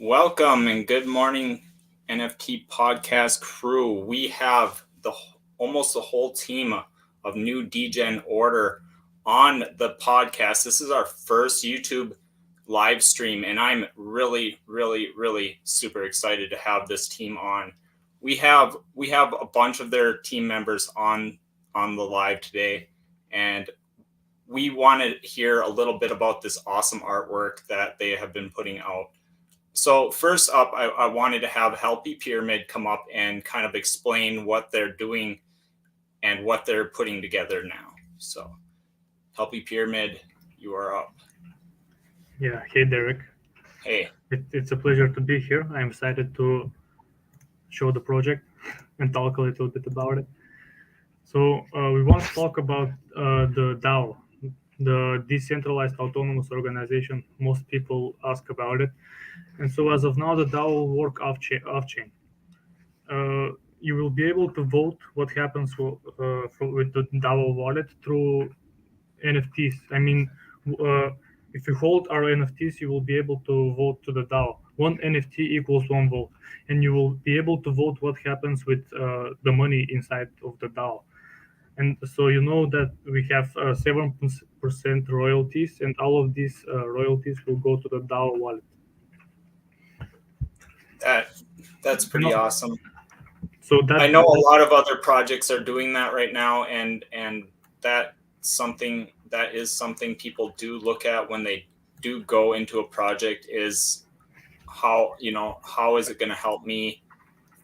Welcome and good morning, NFT Podcast crew. We have almost the whole team of new Degen Order on the podcast. This is our first YouTube live stream, and I'm really super excited to have this team on. We have a bunch of their team members on the live today, and we want to hear a little bit about this awesome artwork that they have been putting out. So first up, I wanted to have Healthy Pyramid come up and kind of explain what they're doing and what they're putting together now. So Healthy Pyramid, you are up. Yeah, hey Derek. Hey. It's a pleasure to be here. I'm excited to show the project and talk a little bit about it. So we want to talk about the DAO, the decentralized autonomous organization. Most people ask about it. And so as of now, the DAO will work off-chain. You will be able to vote what happens with the DAO wallet through NFTs. I mean, if you hold our NFTs, you will be able to vote to the DAO. One NFT equals one vote, and you will be able to vote what happens with the money inside of the DAO. And so you know that we have 7% royalties, and all of these royalties will go to the DAO wallet. That's pretty awesome. So I know a lot of other projects are doing that right now, and that is something people do look at when they do go into a project is how is it going to help me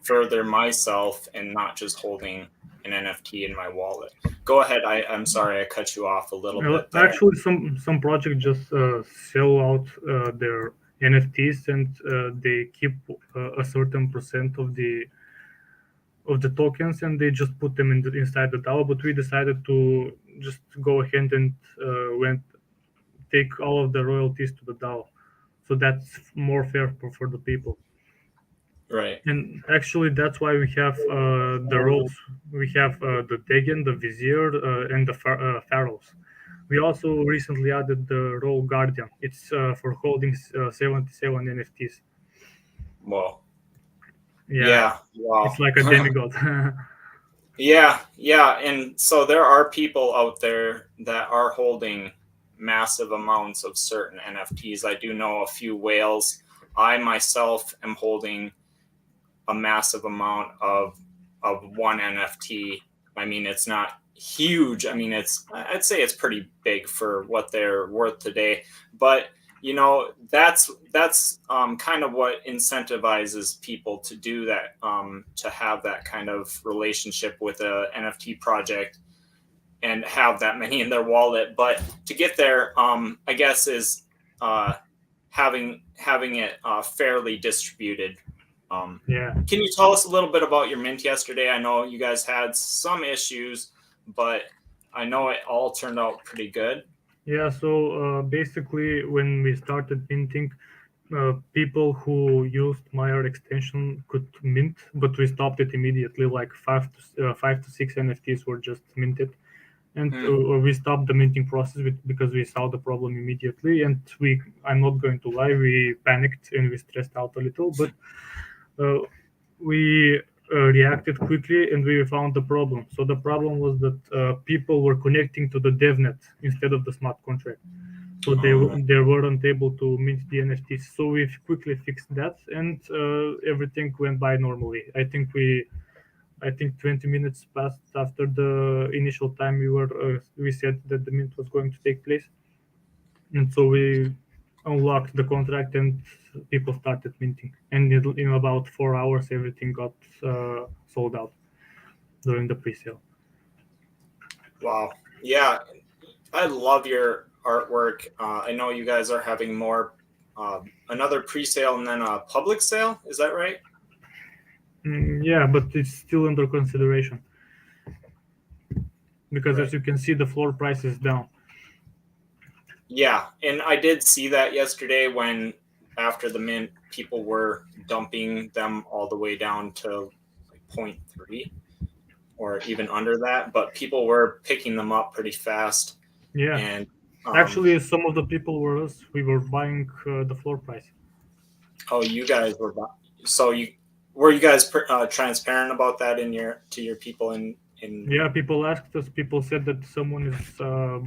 further myself and not just holding an NFT in my wallet. Go ahead. I'm sorry I cut you off a little bit there. Actually, some projects just sell out their NFTs and they keep a certain percent of the tokens and they just put them inside the DAO. But we decided to just go ahead and take all of the royalties to the DAO, so that's more fair for the people. Right. And actually, that's why we have the roles. We have the Degen, the Vizier, and the Pharaohs. We also recently added the role Guardian. It's for holding 77 NFTs. Whoa. Yeah. Wow. It's like a demigod. Yeah. And so there are people out there that are holding massive amounts of certain NFTs. I do know a few whales. I myself am holding a massive amount of one NFT. I mean, it's not huge. I mean, I'd say it's pretty big for what they're worth today. But that's kind of what incentivizes people to do that, to have that kind of relationship with a NFT project and have that many in their wallet. But to get there, I guess is having it fairly distributed. Yeah. Can you tell us a little bit about your mint yesterday? I know you guys had some issues, but I know it all turned out pretty good. Yeah, so basically when we started minting, people who used Meyer extension could mint, but we stopped it immediately. Like 5 to 6 NFTs were just minted, and we stopped the minting process because we saw the problem immediately. And I'm not going to lie, we panicked and we stressed out a little, but we reacted quickly and we found the problem. So the problem was that people were connecting to the DevNet instead of the smart contract. So they weren't able to mint the NFTs. So we quickly fixed that, and everything went by normally. I think 20 minutes passed after the initial time we said that the mint was going to take place, and so we unlocked the contract and people started minting. And in about 4 hours, everything got sold out during the pre-sale. Wow! Yeah, I love your artwork. I know you guys are having more, another pre-sale and then a public sale. Is that right? Yeah, but it's still under consideration because as you can see, the floor price is down. Yeah, and I did see that yesterday when after the mint, people were dumping them all the way down to like 0.3 or even under that, but people were picking them up pretty fast. Yeah, and actually, some of the people were us. We were buying the floor price. Oh, you guys were so you were you guys transparent about that in your to your people in Yeah, people asked us. People said that someone is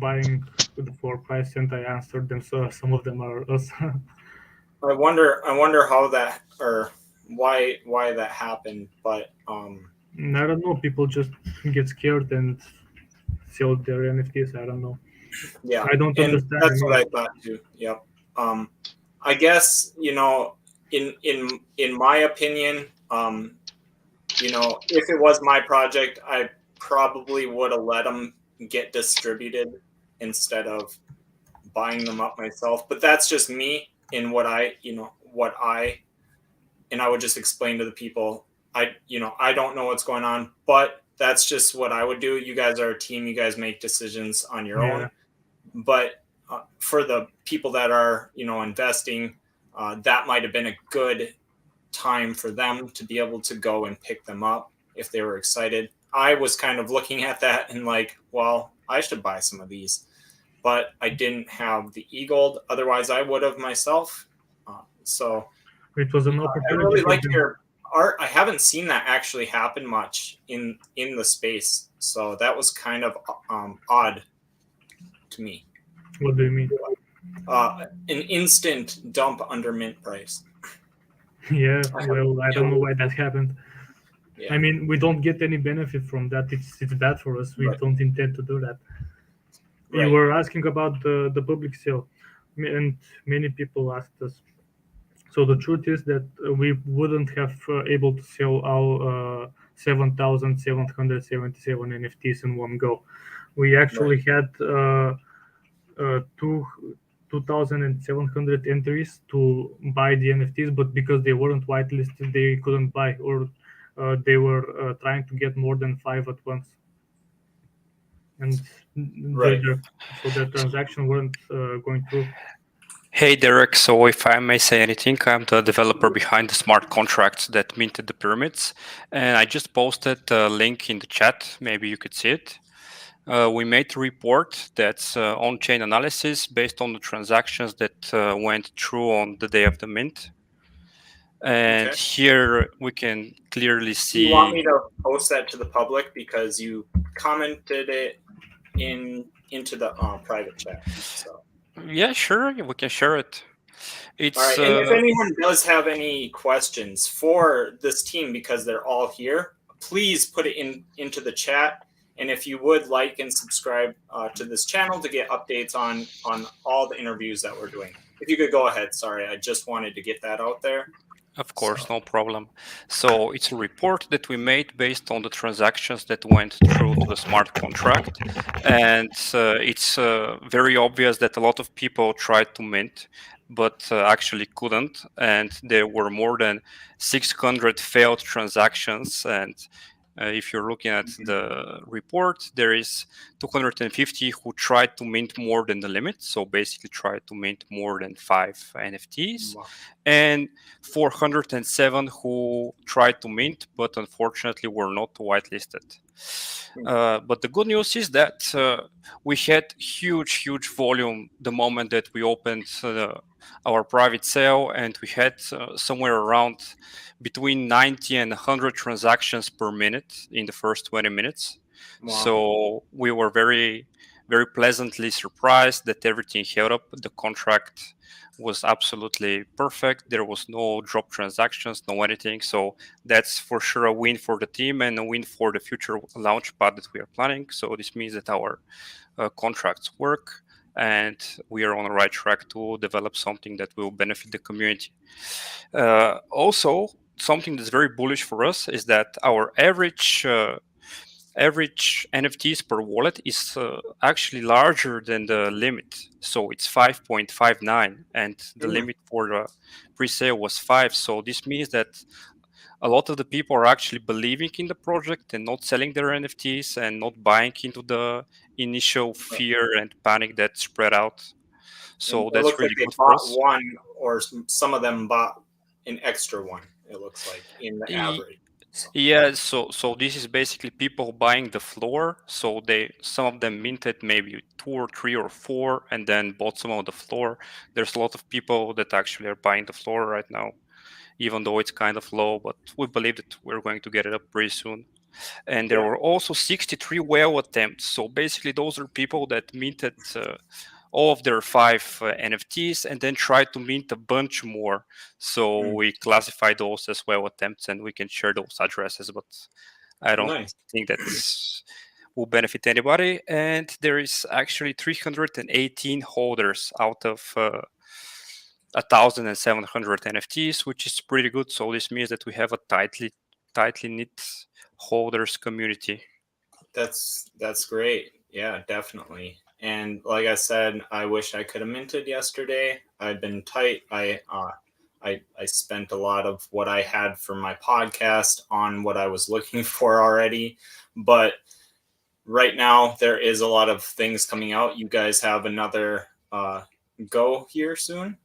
buying with the floor price, and I answered them. So some of them are us. I wonder how that or why that happened, but I don't know. People just get scared and sell their NFTs. I don't know. yeah, I don't and understand that's them what either. I thought too. Yep. Um, I guess in my opinion, if it was my project, I probably would have let them get distributed instead of buying them up myself. But that's just me in what I and I would just explain to the people, I don't know what's going on, but that's just what I would do. You guys are a team. You guys make decisions on your Yeah, own. But for the people that are, investing, that might have been a good time for them to be able to go and pick them up if they were excited. I was kind of looking at that and like, well, I should buy some of these, but I didn't have the e-gold. Otherwise, I would have myself. So it was yeah, an I opportunity really for like them. your art. I haven't seen that actually happen much in the space, so that was kind of odd to me. What do you mean? An instant dump under mint price. Yeah, I have well, I no don't know idea. why that happened. I Yeah, mean, we don't get any benefit from that. It's bad for us. We right, don't intend to do that. You right. were asking about the public sale, and many people asked us. So the truth is that we wouldn't have able to sell all 7,777 NFTs in one go. We Right. actually had two 2,700 entries to buy the NFTs, but because they weren't whitelisted, they couldn't buy, or they were trying to get more than five at once, and Right. so the transaction weren't going through. Hey Derek, so if I may say anything, I'm the developer behind the smart contracts that minted the pyramids, and I just posted a link in the chat. Maybe you could see it. We made a report that's on-chain analysis based on the transactions that went through on the day of the mint, and Okay. here we can clearly Do you want see. me to post that to the public because you commented it into the private chat? So, Yeah, sure, we can share it. all It's right. And if anyone does have any questions for this team because they're all here, please put it into the chat. And if you would like and subscribe to this channel to get updates on all the interviews that we're doing. If you could go ahead. Sorry, I just wanted to get that out there. Of course, So, no problem. So it's a report that we made based on the transactions that went through to the smart contract. And it's very obvious that a lot of people tried to mint, but actually couldn't. And there were more than 600 failed transactions. And if you're looking at the report, there is 250 who tried to mint more than the limit. So basically tried to mint more than 5 NFTs. And 407 who tried to mint, but unfortunately were not whitelisted. But the good news is that we had huge volume the moment that we opened our private sale, and we had somewhere around between 90 and 100 transactions per minute in the first 20 minutes. wow. So we were very pleasantly surprised that everything held up. The contract was absolutely perfect. There was no drop transactions, no anything. So that's for sure a win for the team and a win for the future launch pad that we are planning. So this means that our contracts work and we are on the right track to develop something that will benefit the community. Also, something that's very bullish for us is that our average NFTs per wallet is actually larger than the limit. So it's 5.59, and the limit for the pre-sale was 5. So this means that a lot of the people are actually believing in the project and not selling their NFTs and not buying into the initial fear and panic that spread out. And So it that's looks like really they good for bought us. one, or some of them bought an extra one. It looks like in the E- average. Yeah, so this is basically people buying the floor. So some of them minted maybe 2 or 3 or 4, and then bought some of the floor. There's a lot of people that actually are buying the floor right now, even though it's kind of low. But we believe that we're going to get it up pretty soon. And there Yeah. were also 63 whale attempts. So basically, those are people that minted all of their 5 NFTs and then tried to mint a bunch more. So Mm, we classify those as whale attempts, and we can share those addresses. But I don't nice. think that will benefit anybody. And there is actually 318 holders out of 1,700 NFTs, which is pretty good. So this means that we have a tightly knit holders community. That's great. Yeah, definitely. And like I said, I wish I could have minted yesterday. I've been tight. I spent a lot of what I had for my podcast on what I was looking for already, but right now there is a lot of things coming out. You guys have another go here soon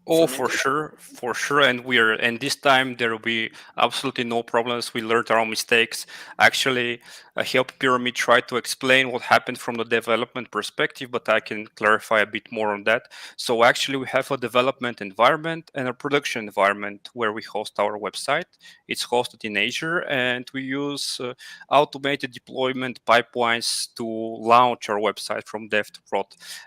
Oh, for for minting. sure, for sure. And this time there will be absolutely no problems. We learned our mistakes. Actually, I helped Pyramid try to explain what happened from the development perspective, but I can clarify a bit more on that. So actually, we have a development environment and a production environment where we host our website. It's hosted in Azure, and we use automated deployment pipelines to launch our website from dev to prod.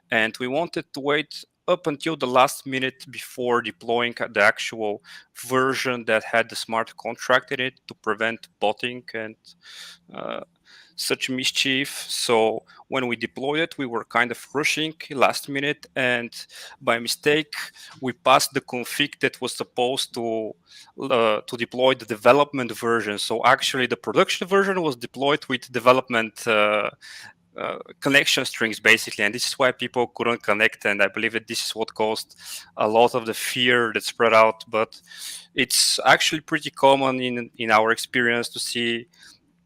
And we wanted to wait up until the last minute before deploying the actual version that had the smart contract in it to prevent botting and uh, such mischief. So when we deployed it, we were kind of rushing last minute, and by mistake, we passed the config that was supposed to deploy the development version. So actually, the production version was deployed with development connection strings basically, and this is why people couldn't connect, and I believe that this is what caused a lot of the fear that spread out. But it's actually pretty common in our experience to see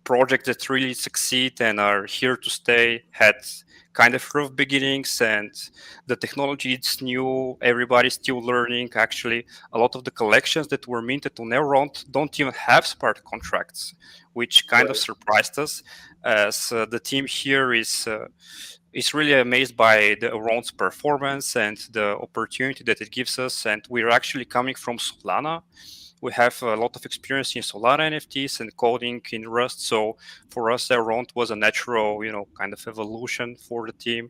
projects that really succeed and are here to stay had kind of rough beginnings, and the technology is new, everybody's still learning. Actually, a lot of the collections that were minted on Elrond don't even have smart contracts, which kind of Right. surprised us, as the team here is really amazed by the Elrond's performance and the opportunity that it gives us. And we're actually coming from Solana. We have a lot of experience in Solana NFTs and coding in Rust. So for us, Elrond was a natural, kind of evolution for the team.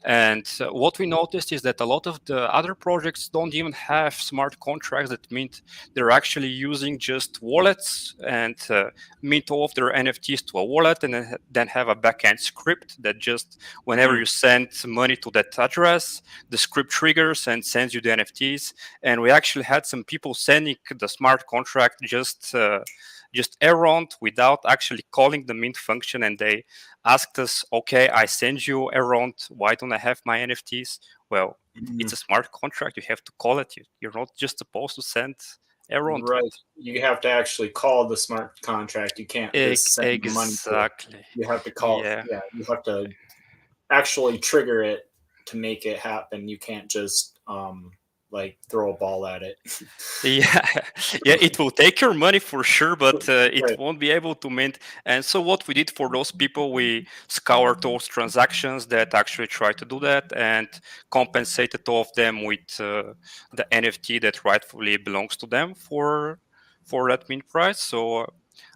And what we noticed is that a lot of the other projects don't even have smart contracts. That means they're actually using just wallets and mint all of their NFTs to a wallet, and then have a backend script that just whenever Mm, you send money to that address, the script triggers and sends you the NFTs. And we actually had some people sending the smart contract just errand without actually calling the mint function, and they asked us, okay, I send you errand, why don't I have my NFTs? Well, it's mm, a smart contract, you have to call it. You're not just supposed to send errand to right. it. You have to actually call the smart contract. You can't just send the money to it. Exactly. You have to call. Yeah. Yeah, you have to actually trigger it to make it happen. You can't just like throw a ball at it. Yeah, yeah, it will take your money for sure, but it Right. won't be able to mint. And so, what we did for those people, we scoured those transactions that actually tried to do that and compensated all of them with the NFT that rightfully belongs to them for that mint price. So,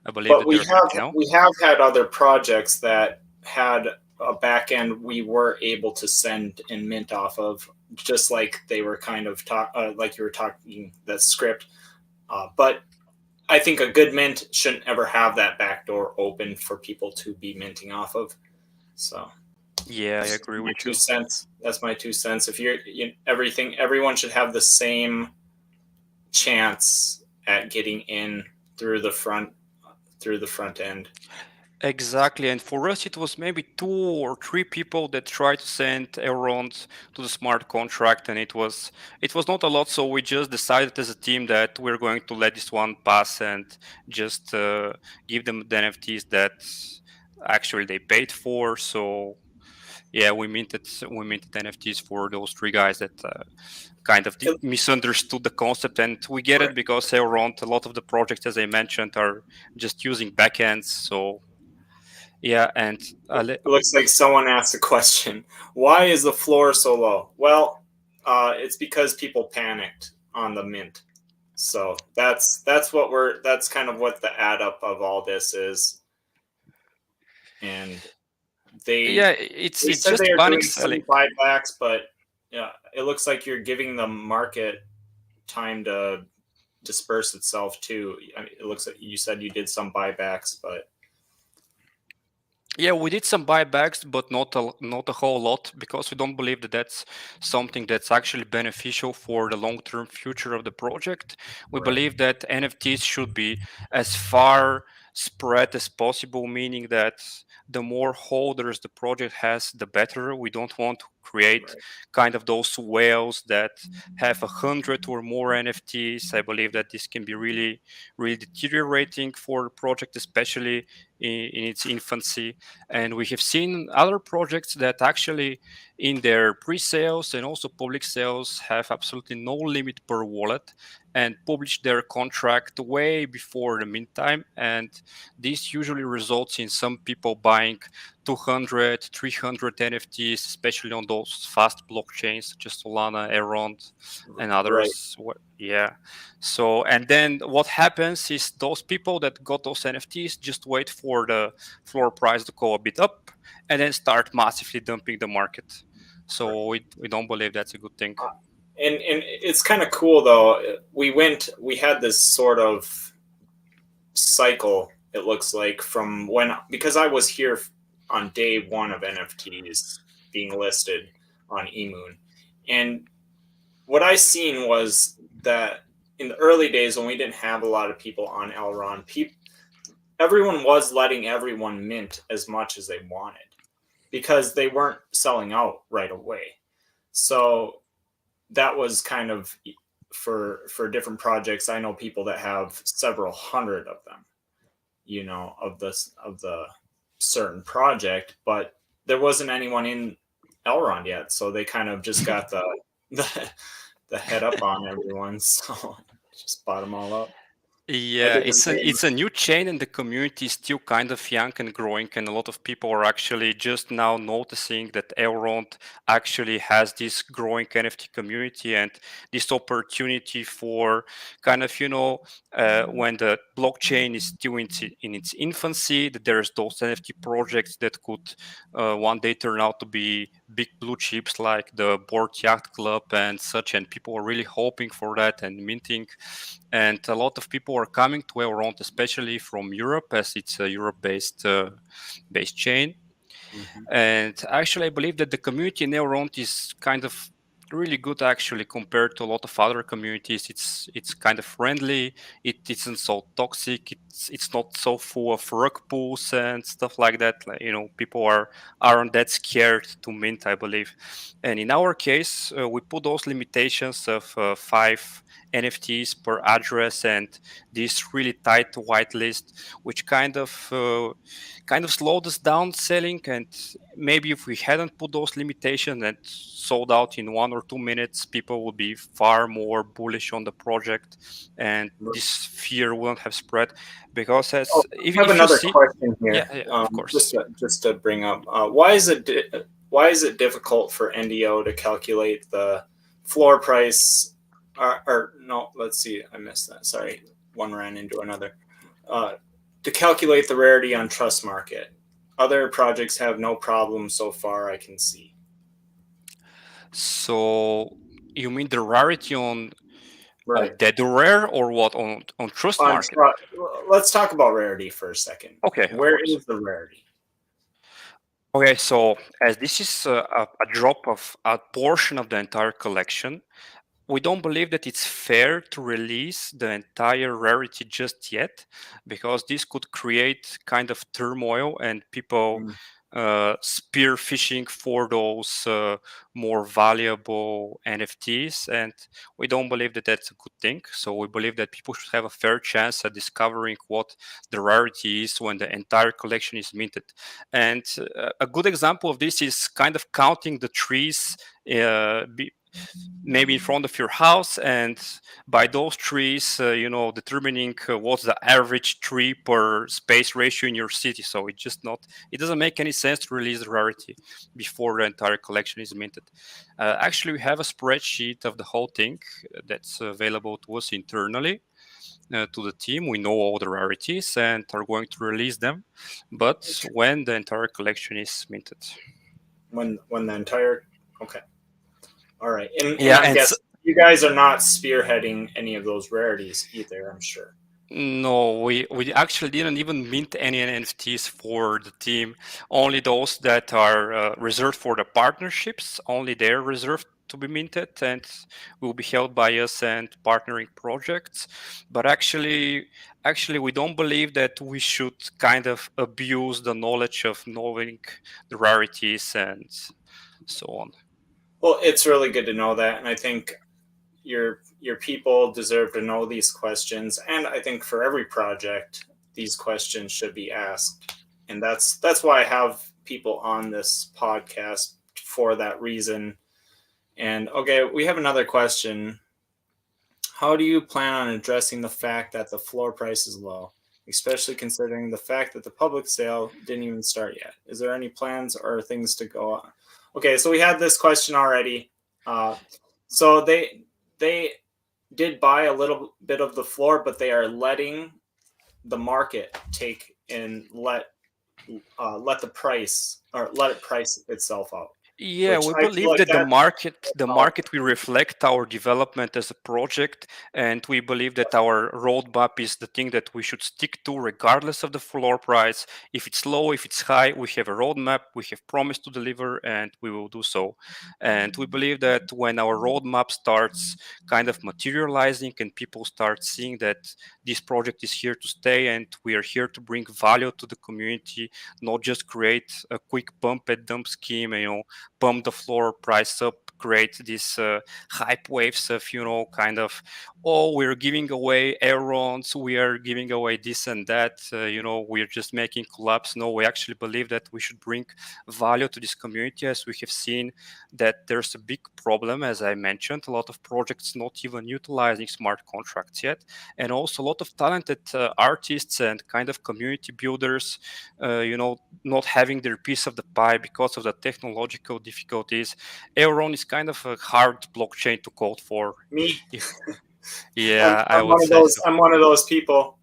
I believe But that they're happy now. we have had other projects that had a back end we were able to send and mint off of, just like they were kind of like you were talking the script. But I think a good mint shouldn't ever have that backdoor open for people to be minting off of. So Yeah, I agree my with two you. cents. That's my 2 cents. If everyone should have the same chance at getting in through the front end. Exactly, and for us, it was maybe 2 or 3 people that tried to send errands to the smart contract, and it was not a lot. So we just decided as a team that we're going to let this one pass and just give them the NFTs that actually they paid for. So Yeah, we minted NFTs for those three guys that kind of misunderstood the concept, and we get it because around a lot of the projects, as I mentioned, are just using backends. So yeah, and It looks like someone asked a question. Why is the floor so low? Well, it's because people panicked on the mint. So that's kind of what the add up of all this is. And they it's said just they are panic doing some selling. buybacks, but yeah, it looks like you're giving the market time to disperse itself too. I mean, it looks like you said you did some buybacks, but Yeah, we did some buybacks, but not a whole lot, because we don't believe that that's something that's actually beneficial for the long-term future of the project. We believe that NFTs should be as far spread as possible, meaning that the more holders the project has, the better. We don't want to create kind of those whales that have 100 or more NFTs. I believe that this can be really, really deteriorating for the project, especially in its infancy. And we have seen other projects that actually in their pre-sales and also public sales have absolutely no limit per wallet and publish their contract way before the mint time. And this usually results in some people buying 200, 300 NFTs, especially on those fast blockchains such as Solana, Aeron, and others. Yeah. So, and then what happens is those people that got those NFTs just wait for the floor price to go a bit up and then start massively dumping the market. So we don't believe that's a good thing. And it's kind of cool though. We had this sort of cycle, it looks like, from because I was here on day one of NFTs being listed on eMoon. And what I seen was that in the early days when we didn't have a lot of people on Elrond, everyone was letting everyone mint as much as they wanted because they weren't selling out right away. So that was kind of for different projects. I know people that have several hundred of them, of the certain project, but there wasn't anyone in Elrond yet, so they kind of just got the head up on everyone, so just bought them all up. Yeah, it's a new chain, and the community is still kind of young and growing, and a lot of people are actually just now noticing that Elrond actually has this growing NFT community and this opportunity for kind of when the blockchain is still in its infancy, that there's those NFT projects that could one day turn out to be big blue chips like the Board Yacht Club and such, and people are really hoping for that and minting. And a lot of people are coming to Elrond, especially from Europe, as it's a Europe-based based chain. And actually, I believe that the community in Elrond is kind of really good, actually, compared to a lot of other communities. It's kind of friendly. It isn't so toxic. It's not so full of rug pulls and stuff like that. Like, people aren't that scared to mint, I believe. And in our case, we put those limitations of 5 NFTs per address and this really tight whitelist, which kind of slowed us down selling. And maybe if we hadn't put those limitations and sold out in 1 or 2 minutes, people would be far more bullish on the project, and this fear wouldn't have spread. Because I have another question here. Yeah, of course. Just to bring up, why is it difficult for NDO to calculate the floor price? Or no, let's see, I missed that. Sorry, one ran into another. To calculate the rarity on Trust Market, other projects have no problem so far, I can see. So you mean the rarity on Dead Rare, or what, on Trust Market? Let's talk about rarity for a second. Okay. Where is the rarity? Okay, so as this is a drop of a portion of the entire collection, we don't believe that it's fair to release the entire rarity just yet, because this could create kind of turmoil and people spear fishing for those more valuable NFTs, and we don't believe that that's a good thing. So we believe that people should have a fair chance at discovering what the rarity is when the entire collection is minted. And a good example of this is kind of counting the trees. Maybe in front of your house, and by those trees, determining what's the average tree per space ratio in your city. So it doesn't make any sense to release the rarity before the entire collection is minted. Actually, we have a spreadsheet of the whole thing that's available to us internally. To the team, we know all the rarities and are going to release them, but when the entire collection is minted. When the entire okay. All right. And Yeah, I guess you guys are not spearheading any of those rarities either, I'm sure. No, we actually didn't even mint any NFTs for the team. Only those that are reserved for the partnerships, only they're reserved to be minted and will be held by us and partnering projects. But actually, we don't believe that we should kind of abuse the knowledge of knowing the rarities and so on. Well, it's really good to know that, and I think your people deserve to know these questions, and I think for every project these questions should be asked, and that's why I have people on this podcast for that reason. And okay, we have another question. How do you plan on addressing the fact that the floor price is low, especially considering the fact that the public sale didn't even start yet? Is there any plans or things to go on? Okay, so we had this question already. So they did buy a little bit of the floor, but they are letting the market take and let the price, or let it price itself out. Yeah, we believe that the market will reflect our development as a project, and we believe that our roadmap is the thing that we should stick to regardless of the floor price. If it's low, if it's high, we have a roadmap, we have promised to deliver, and we will do so. And we believe that when our roadmap starts kind of materializing and people start seeing that this project is here to stay and we are here to bring value to the community, not just create a quick pump and dump scheme, pump the floor price up, create these hype waves of, kind of, oh, we're giving away errands, we are giving away this and that, we're just making collabs. No, we actually believe that we should bring value to this community, as we have seen that there's a big problem, as I mentioned, a lot of projects not even utilizing smart contracts yet, and also a lot of talented artists and kind of community builders, not having their piece of the pie because of the technological difficulties. Euron is kind of a hard blockchain to code for. Me? Yeah, I'm one of those. I'm one of those people.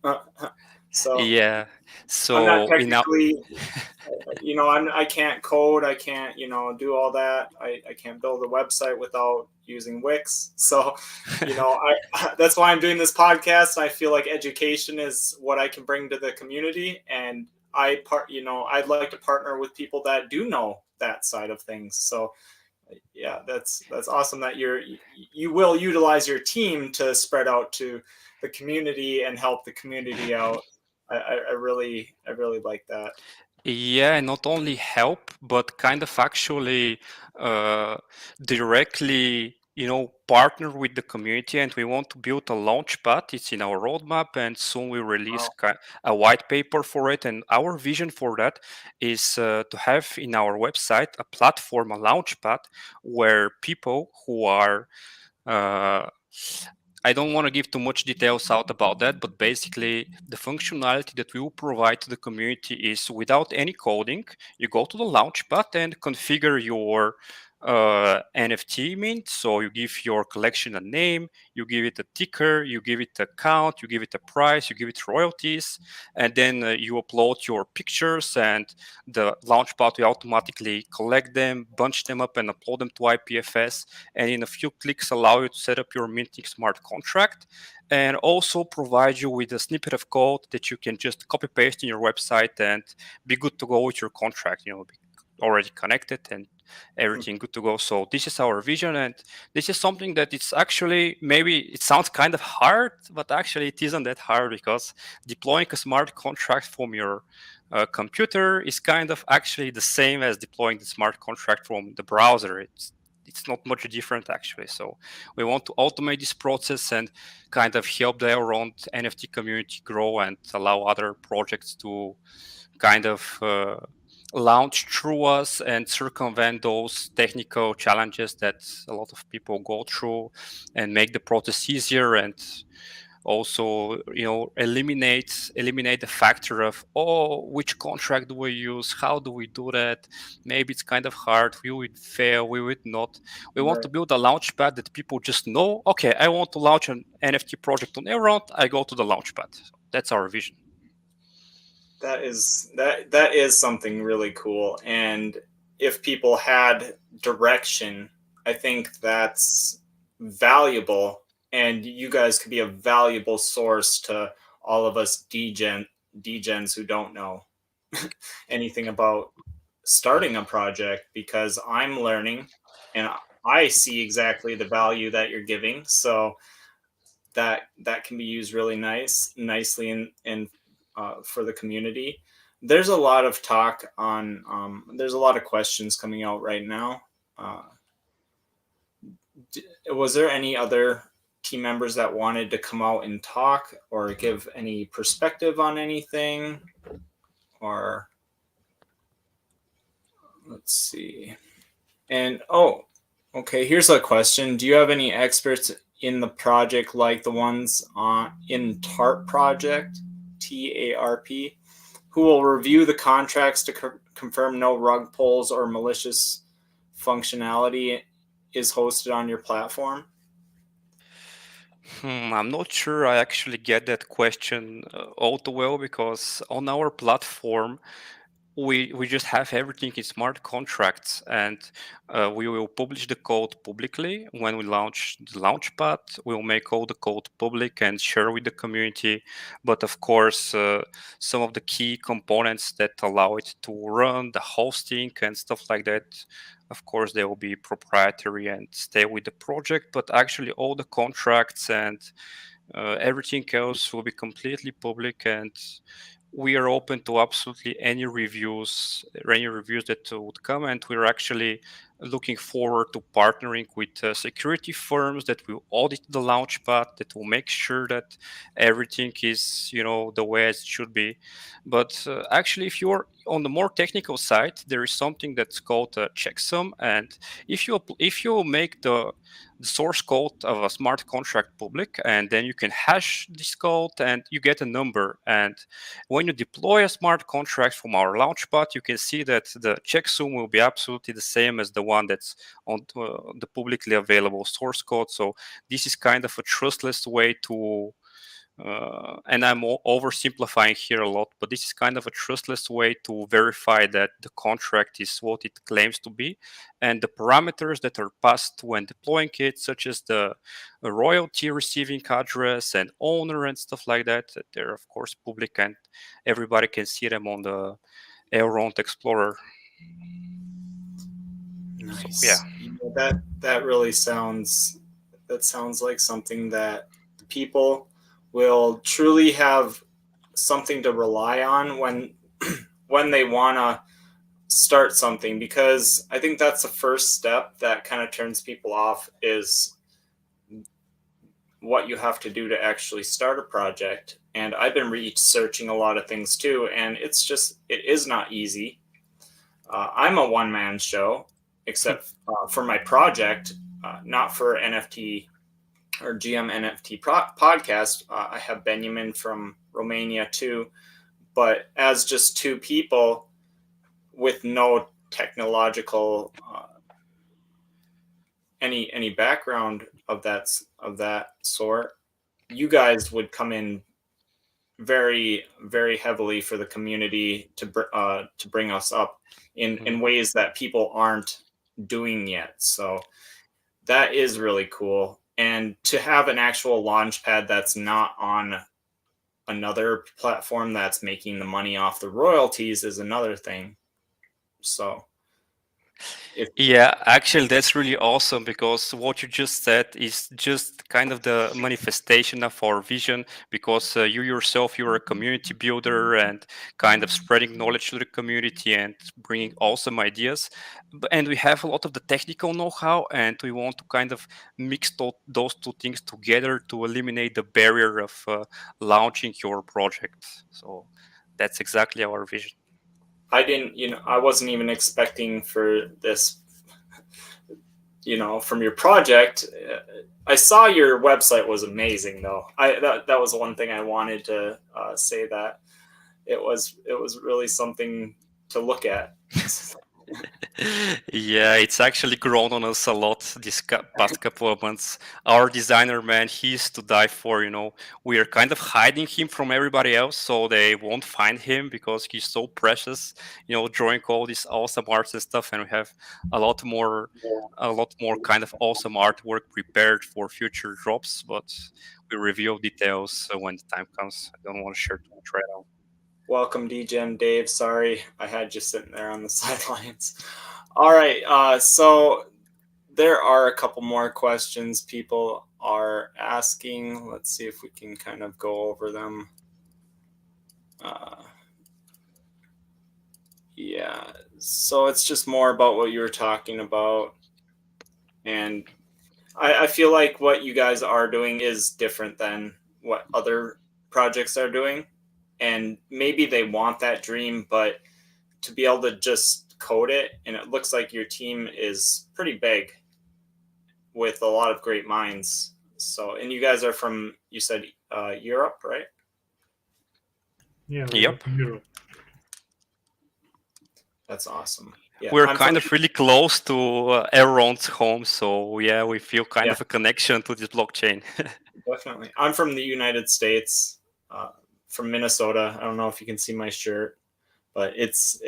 So yeah, so I'm not technically, I can't code. I can't, do all that. I can't build a website without using Wix. So, that's why I'm doing this podcast. I feel like education is what I can bring to the community, and I'd like to partner with people that do know that side of things. So yeah, that's awesome that you will utilize your team to spread out to the community and help the community out. I really like that. Yeah, and not only help, but kind of actually directly, partner with the community. And we want to build a launch pad. It's in our roadmap, and soon we release a white paper for it. And our vision for that is to have in our website a platform, a launch pad, where people who are I don't want to give too much details out about that, but basically the functionality that we will provide to the community is without any coding. You go to the Launchpad and configure your NFT mint. So you give your collection a name, you give it a ticker, you give it a count, you give it a price, you give it royalties, and then you upload your pictures, and the Launchpad will automatically collect them, bunch them up, and upload them to IPFS, and in a few clicks allow you to set up your minting smart contract, and also provide you with a snippet of code that you can just copy paste in your website and be good to go with your contract, be already connected and everything good to go. So this is our vision, and this is something that it's actually, maybe it sounds kind of hard, but actually it isn't that hard, because deploying a smart contract from your computer is kind of actually the same as deploying the smart contract from the browser. It's not much different actually. So we want to automate this process and kind of help the around NFT community grow and allow other projects to kind of launch through us and circumvent those technical challenges that a lot of people go through and make the process easier, and also eliminate the factor of, oh, which contract do we use, how do we do that, maybe it's kind of hard, we would fail, we would not. We want to build a launchpad that people just know, okay, I want to launch an NFT project on Elrond, I go to the launchpad. That's our vision. That is something really cool. And if people had direction, I think that's valuable. And you guys could be a valuable source to all of us degens who don't know anything about starting a project, because I'm learning and I see exactly the value that you're giving. So that can be used really nicely in for the community. There's a lot of talk on, there's a lot of questions coming out right now. Was there any other team members that wanted to come out and talk or give any perspective on anything? Or let's see. And okay, here's a question. Do you have any experts in the project like the ones in TARP project, TARP, who will review the contracts to confirm no rug pulls or malicious functionality is hosted on your platform? I'm not sure I actually get that question all too well, because on our platform, we just have everything in smart contracts, and we will publish the code publicly when we launch the launchpad. We'll make all the code public and share with the community. But of course, some of the key components that allow it to run, the hosting and stuff like that, of course, they will be proprietary and stay with the project. But actually, all the contracts and everything else will be completely public, and we are open to absolutely any reviews that would come. And we're actually looking forward to partnering with security firms that will audit the launchpad, that will make sure that everything is, the way it should be. But actually, if you're on the more technical side, there is something that's called a checksum, and if you make the source code of a smart contract public, and then you can hash this code and you get a number. And when you deploy a smart contract from our launchpad, you can see that the checksum will be absolutely the same as the one that's on the publicly available source code. So this is kind of a trustless way to and I'm oversimplifying here a lot, but this is kind of a trustless way to verify that the contract is what it claims to be. And the parameters that are passed when deploying it, such as the royalty receiving address and owner and stuff like that, they're of course public and everybody can see them on the Elrond Explorer. Nice. So, yeah. That really sounds like something that people will truly have something to rely on when they want to start something, because I think that's the first step that kind of turns people off, is what you have to do to actually start a project. And I've been researching a lot of things too, and it is not easy. I'm a one-man show, except for my project, not for NFT or GM NFT podcast. I have Benjamin from Romania too, but as just two people with no technological any background of that sort, you guys would come in very, very heavily for the community to bring us up in ways that people aren't doing yet. So that is really cool. And to have an actual launch pad that's not on another platform that's making the money off the royalties is another thing. So Yeah, actually, that's really awesome because what you just said is just kind of the manifestation of our vision. Because you yourself, you're a community builder and kind of spreading knowledge to the community and bringing awesome ideas. And we have a lot of the technical know-how, and we want to kind of mix those two things together to eliminate the barrier of launching your project. So that's exactly our vision. I wasn't even expecting for this, from your project. I saw your website was amazing, though. That was one thing I wanted to say, that it was really something to look at. Yeah, it's actually grown on us a lot this past couple of months. Our designer, man, he used to die for, we are kind of hiding him from everybody else so they won't find him because he's so precious, drawing all these awesome arts and stuff. And we have a lot more kind of awesome artwork prepared for future drops, but we reveal details when the time comes. I don't want to share too much right now. Welcome, Degen, Dave. Sorry, I had you sitting there on the sidelines. All right, so there are a couple more questions people are asking. Let's see if we can kind of go over them. Yeah, so it's just more about what you were talking about. And I feel like what you guys are doing is different than what other projects are doing. And maybe they want that dream, but to be able to just code it, and it looks like your team is pretty big with a lot of great minds. So, and you guys are from, you said Europe, right? Yeah. Yep. Europe. That's awesome. Yeah, we're kind of really close to Aaron's home, so yeah, we feel kind of a connection to this blockchain. Definitely. I'm from the United States, from Minnesota. I don't know if you can see my shirt, but it's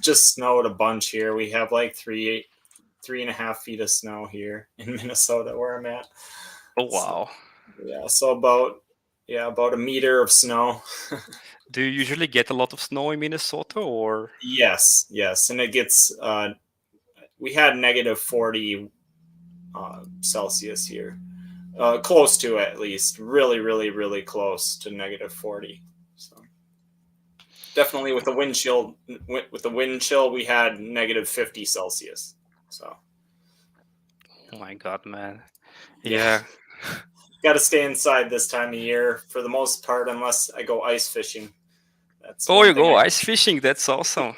just snowed a bunch here. We have like 3.5 feet of snow here in Minnesota where I'm at. Oh wow. So, yeah, so about a meter of snow. Do you usually get a lot of snow in Minnesota, or? Yes, and it gets we had negative 40 Celsius here. Close to, at least, really, really, really close to negative 40. So definitely with the wind chill, we had negative 50 Celsius. So. Oh my God, man. Yeah. Got to stay inside this time of year for the most part, unless I go ice fishing. You go ice fishing? That's awesome.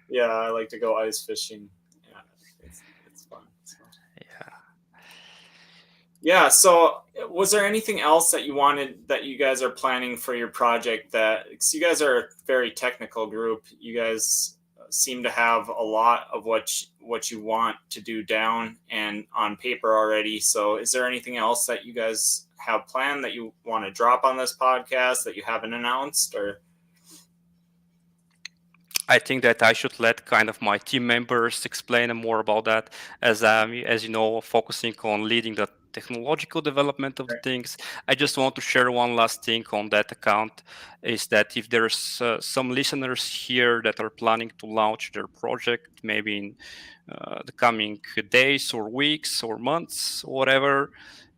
Yeah, I like to go ice fishing. Yeah, it's fun. So. Yeah. So, was there anything else that you guys are planning for your project? Because you guys are a very technical group. You guys seem to have a lot of what you want to do down and on paper already. So, is there anything else that you guys have planned that you want to drop on this podcast that you haven't announced? Or I think that I should let kind of my team members explain more about that, as you know, focusing on leading the technological development of the things. I just want to share one last thing on that account, is that if there's some listeners here that are planning to launch their project, maybe in the coming days or weeks or months, whatever,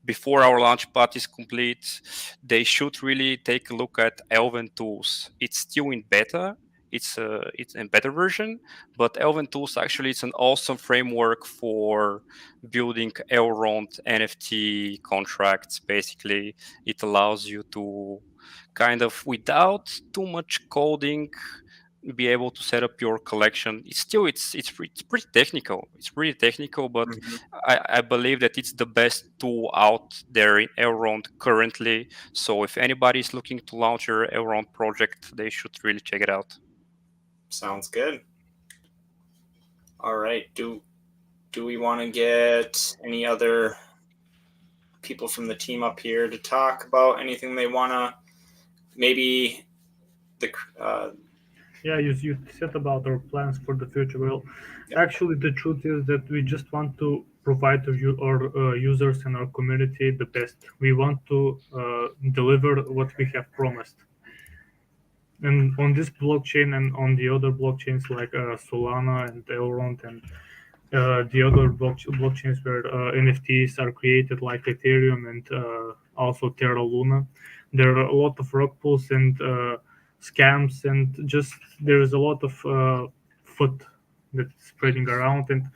before our launch path is complete, they should really take a look at Elven Tools. It's still in beta. It's a better version, but Elven Tools actually it's an awesome framework for building Elrond NFT contracts. Basically, it allows you to kind of, without too much coding, be able to set up your collection. It's pretty technical. It's pretty technical, but I believe that it's the best tool out there in Elrond currently. So if anybody is looking to launch your Elrond project, they should really check it out. Sounds good. All right. Do we want to get any other people from the team up here to talk about anything they want to, maybe Yeah, you said about our plans for the future. Well, actually, the truth is that we just want to provide to our users and our community the best. We want to deliver what we have promised. And on this blockchain and on the other blockchains like Solana and Elrond and the other blockchains where NFTs are created, like Ethereum and also Terra Luna. There are a lot of rug pulls and scams, and just there is a lot of foot that's spreading around, and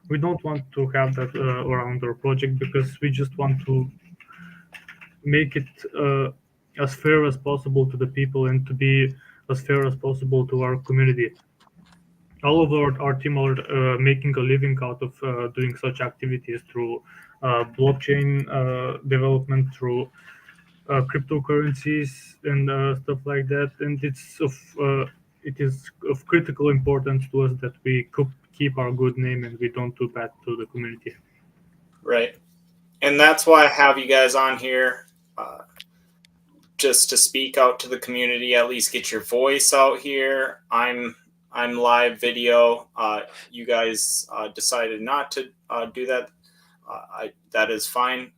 we don't want to have that around our project, because we just want to make it as fair as possible to the people and to be as fair as possible to our community. All of our team are making a living out of doing such activities through blockchain development, through cryptocurrencies and stuff like that. And it is of critical importance to us that we keep our good name and we don't do bad to the community. Right. And that's why I have you guys on here, just to speak out to the community, at least get your voice out here. I'm live video. You guys decided not to do that. That is fine.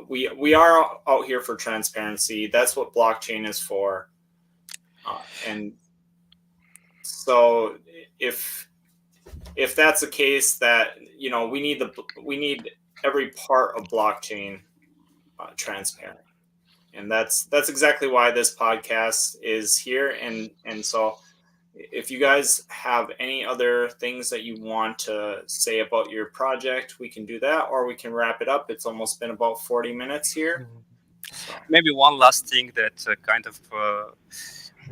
We are out here for transparency. That's what blockchain is for. And so if that's the case, that we need every part of blockchain transparent, and that's exactly why this podcast is here. And so if you guys have any other things that you want to say about your project, we can do that, or we can wrap it up. It's almost been about 40 minutes here. So. Maybe one last thing that kind of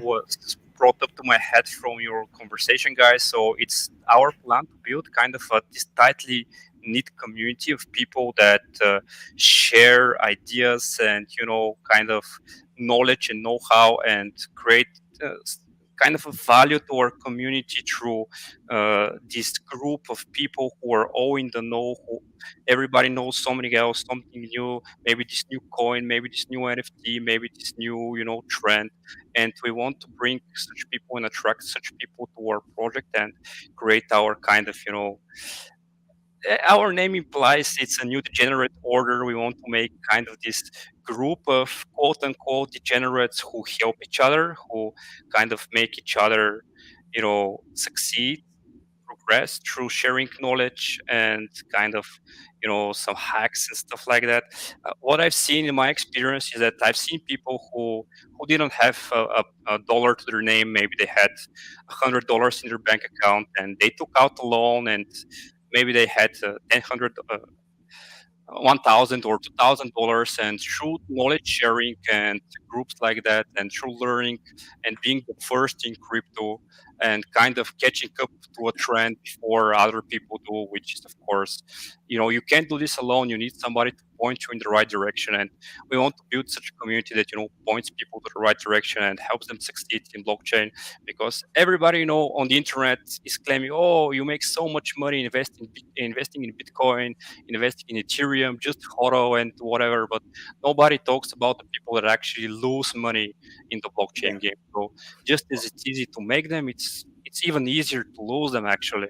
was brought up to my head from your conversation, guys. So it's our plan to build kind of this tightly knit community of people that share ideas and kind of knowledge and know-how, and create kind of a value to our community through this group of people who are all in the know. Everybody knows something else, something new, maybe this new coin, maybe this new NFT, maybe this new trend. And we want to bring such people and attract such people to our project and create our kind of our name implies it's a new degenerate order. We want to make kind of this group of quote unquote degenerates who help each other, who kind of make each other, succeed, progress through sharing knowledge and kind of, some hacks and stuff like that. What I've seen in my experience is that I've seen people who didn't have a dollar to their name. Maybe they had $100 in their bank account and they took out a loan, and maybe they had $1,000 or $2,000, and through knowledge sharing and groups like that, and through learning and being the first in crypto and kind of catching up to a trend before other people do, which is, of course, you can't do this alone. You need somebody to point you in the right direction, and we want to build such a community that points people to the right direction and helps them succeed in blockchain, because everybody on the internet is claiming, oh, you make so much money investing in Bitcoin, investing in Ethereum, just HODL and whatever, but nobody talks about the people that actually lose money in the blockchain game. So just as it's easy to make them, it's even easier to lose them, actually.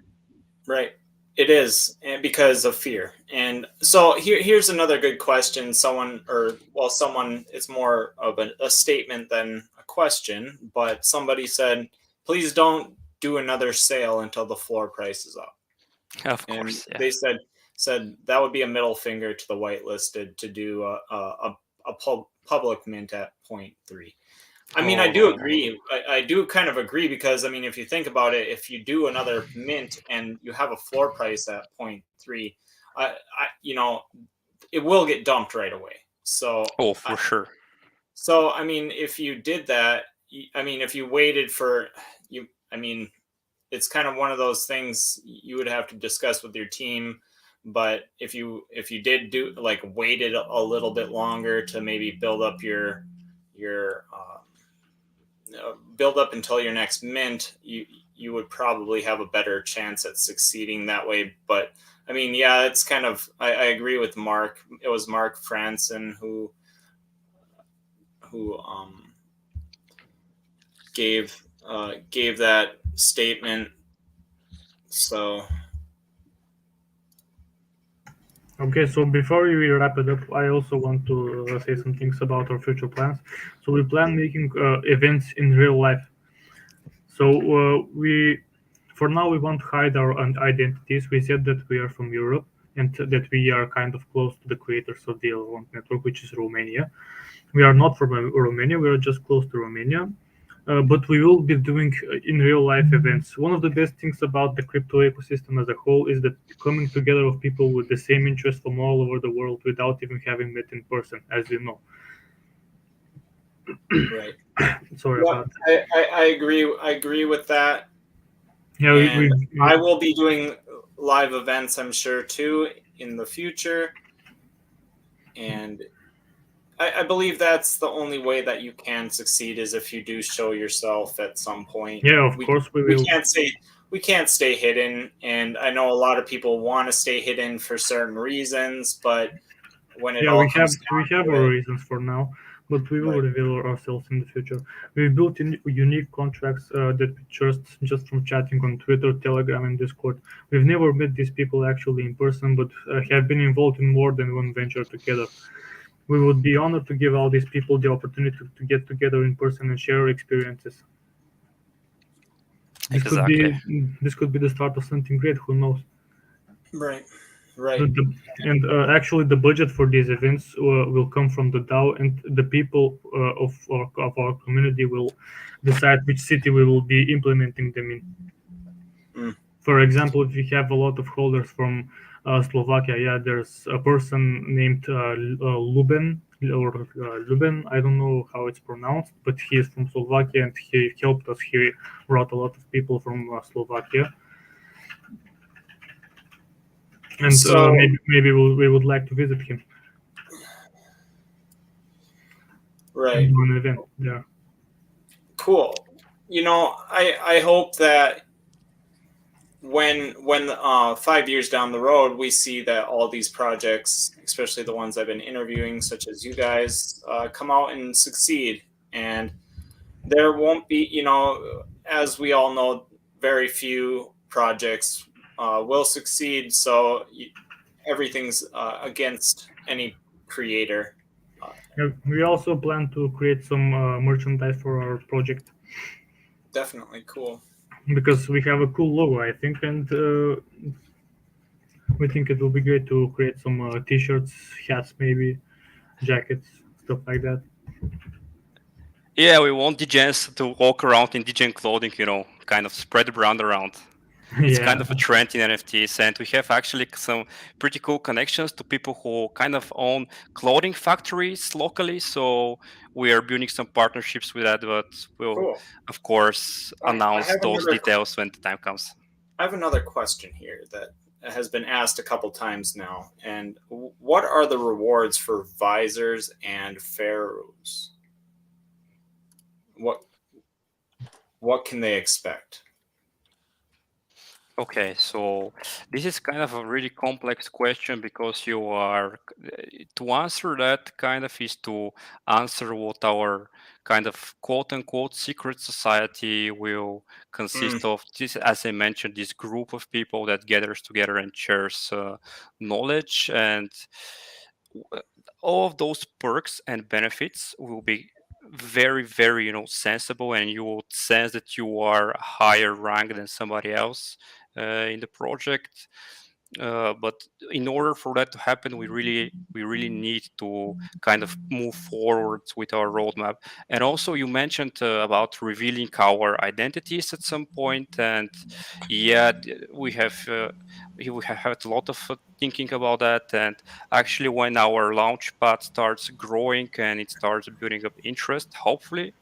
Right. It is, and because of fear. And so here's another good question. It's more of a statement than a question, but somebody said, please don't do another sale until the floor price is up. Of course. And they said that would be a middle finger to the whitelisted to do a public mint at 0.3. I mean, I do agree. I do kind of agree, because, I mean, if you think about it, if you do another mint and you have a floor price at 0.3, it will get dumped right away. So, for sure. So, I mean, if you did that, if you waited it's kind of one of those things you would have to discuss with your team. But if you did do waited a little bit longer to maybe build up your build up until your next mint, you would probably have a better chance at succeeding that way. But I mean, yeah, it's kind of, I agree with Mark. It was Mark Franson who gave that statement. So. Okay, so before we wrap it up, I also want to say some things about our future plans. So we plan making events in real life. So we For now, we won't hide our identities. We said that we are from Europe and that we are kind of close to the creators of the L1 network, which is Romania. We are not from Romania. We are just close to Romania. But we will be doing in real life events. One of the best things about the crypto ecosystem as a whole is that coming together of people with the same interests from all over the world without even having met in person, as you know. Right. Sorry Yeah, about that. I agree. I agree with that. Yeah, And I will be doing live events, I'm sure, too, in the future. And I believe that's the only way that you can succeed is if you do show yourself at some point. yeah, of course we will. We can't stay hidden, and I know a lot of people want to stay hidden for certain reasons, but when it Yeah, all we have comes we down have to our it, reasons for now, but we will right? reveal ourselves in the future. We built unique contracts that we just from chatting on Twitter, Telegram, and Discord. We've never met these people actually in person, but have been involved in more than one venture together. We would be honored to give all these people the opportunity to get together in person and share experiences. This could Exactly. be this could be the start of something great. Who knows? Right, The, right. the, and actually, the budget for these events will come from the DAO, and the people of our community will decide which city we will be implementing them in. Mm. For example, if we have a lot of holders from Slovakia, yeah, there's a person named Luben or Luben. I don't know how it's pronounced, but he is from Slovakia and he helped us. He brought a lot of people from Slovakia, and So maybe we would like to visit him and right, do an event there. cool. I hope that when 5 years down the road we see that all these projects, especially the ones I've been interviewing, such as you guys, come out and succeed. And there won't be, as we all know, very few projects will succeed. So everything's against any creator. Yeah, we also plan to create some merchandise for our project Definitely cool. because we have a cool logo, I think, and we think it will be great to create some t-shirts, hats, maybe jackets, stuff like that. Yeah, we want Degens to walk around in Degen clothing, kind of spread the brand around. It's Yeah, kind of a trend in NFTs, and we have actually some pretty cool connections to people who kind of own clothing factories locally. So we are building some partnerships with that, but we'll, Cool. of course, I announce have those another. details when the time comes. I have another question here that has been asked a couple times now. And what are the rewards for visors and pharaohs? What what can they expect? Okay, so this is kind of a really complex question because to answer that kind of is to answer what our kind of quote unquote secret society will Mm, consist of. This, as I mentioned, this group of people that gathers together and shares knowledge, and w- all of those perks and benefits will be very, very, sensible, and you will sense that you are higher rank than somebody else in the project. But in order for that to happen, we really need to kind of move forward with our roadmap. And also, you mentioned about revealing our identities at some point, and yeah, we have had a lot of thinking about that. And actually, when our launch pad starts growing and it starts building up interest, hopefully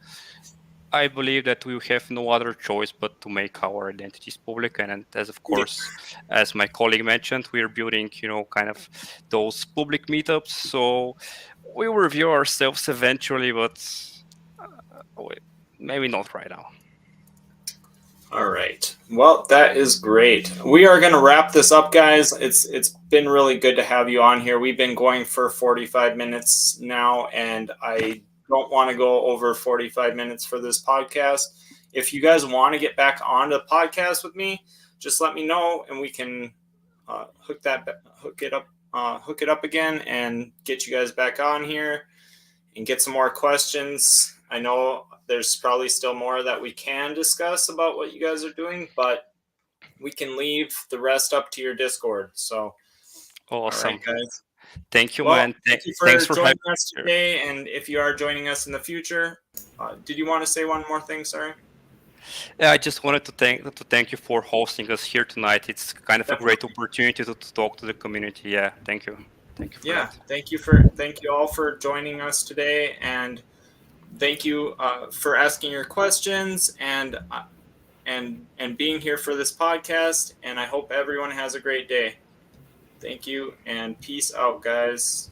I believe that we have no other choice but to make our identities public. And as of yeah. course, as my colleague mentioned, we are building, kind of those public meetups. So we will review ourselves eventually, but maybe not right now. All right. Well, that is great. We are going to wrap this up, guys. It's been really good to have you on here. We've been going for 45 minutes now, and I don't want to go over 45 minutes for this podcast. If you guys want to get back on the podcast with me, just let me know, and we can hook it up again, and get you guys back on here and get some more questions. I know there's probably still more that we can discuss about what you guys are doing, but we can leave the rest up to your Discord. So, Awesome. all right, guys. Thank you, Well, man. thank you for Thanks for joining having us me here. today. And if you are joining us in the future, did you want to say one more thing? Sorry. Yeah, I just wanted to thank you for hosting us here tonight. It's kind of a great Definitely. opportunity to talk to the community. Yeah, thank you. Thank you for Yeah, that. thank you all for joining us today, and thank you for asking your questions and being here for this podcast. And I hope everyone has a great day. Thank you, and peace out, guys.